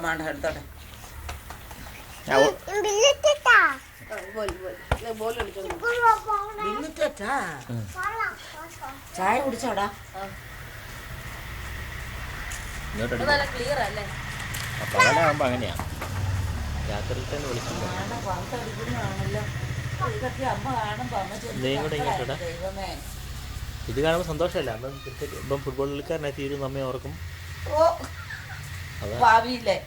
വേണ്ട എടുത്തോട്ടെ. ചായ കുടിച്ചോടാ? പകലാകുമ്പോ അങ്ങനെയാ, രാത്രി തന്നെ വിളിക്കുന്നു. ഇത് കാണുമ്പോൾ സന്തോഷമല്ല. അപ്പം ക്രിക്കറ്റ് ഇപ്പം ഫുട്ബോൾ കളിക്കാരനായി തീരുന്ന അമ്മയെ ഓർക്കും. ഭാവിയില്ലേ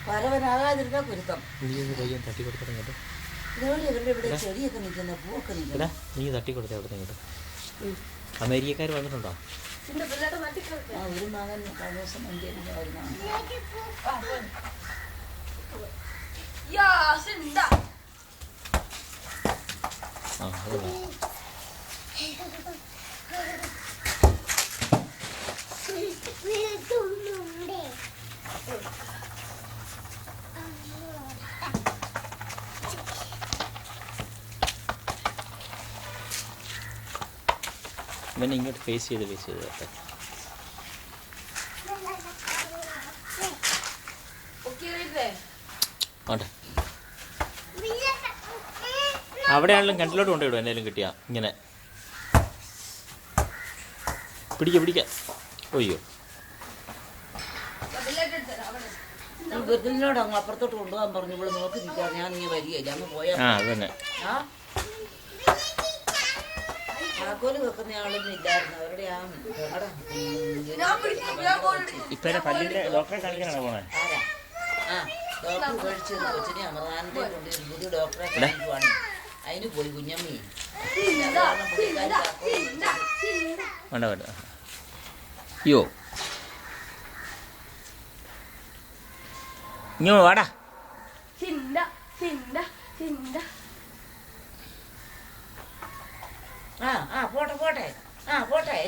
പരവനാകാതിരുന്ന കുരുത്തം. പയ്യൻ തട്ടി കൊടുത്തേ കേട്ടോ. ചെടിയൊക്കെ നിൽക്കുന്ന പൂവൊക്കെ നിൽക്കുന്ന നീ തട്ടി കൊടുത്തേ അവിടെ കേട്ടോ. അമേരിക്കക്കാർ വന്നിട്ടുണ്ടോ? ഒരു മകൻ ദിവസം ഇവനെ ഇങ്ങോട്ട് ഫേസ് ചെയ്ത് കേട്ടെ. അവിടെയാണെങ്കിലും കിണറ്റിലോട്ട് കൊണ്ടുവിടും. എന്നാലും കിട്ടിയാ ഇങ്ങനെ പിടിക്ക. ഒയ്യോ, ബിർദിനോട് അങ്ങ് അപ്പുറത്തോട്ട് കൊണ്ടുപോകാൻ പറഞ്ഞു. ഇവിടെ നോക്കി നിൽക്കാതെ ഞാൻ ഇങ്ങനെ വരികയില്ല, അങ്ങ് പോയാ അതന്നെ. താക്കോല് വെക്കുന്ന ആളൊന്നും ഇല്ലായിരുന്നു. അവരുടെ ഡോക്ടറെ കാണിക്കാനാണ് പോണേ. ഡോക്ടർ കഴിച്ച് കൊച്ചിനെ അമൃതാനന്ദയെ കൊണ്ട് പുതിയ ഡോക്ടറെ കാണിക്കുവാണ്. അതിന് പോയി കുഞ്ഞമ്മി. വേണ്ട വേണ്ട. അയ്യോ, ഇങ്ങോ വാടാ. പോട്ടെ പോട്ടെ പോട്ടെ.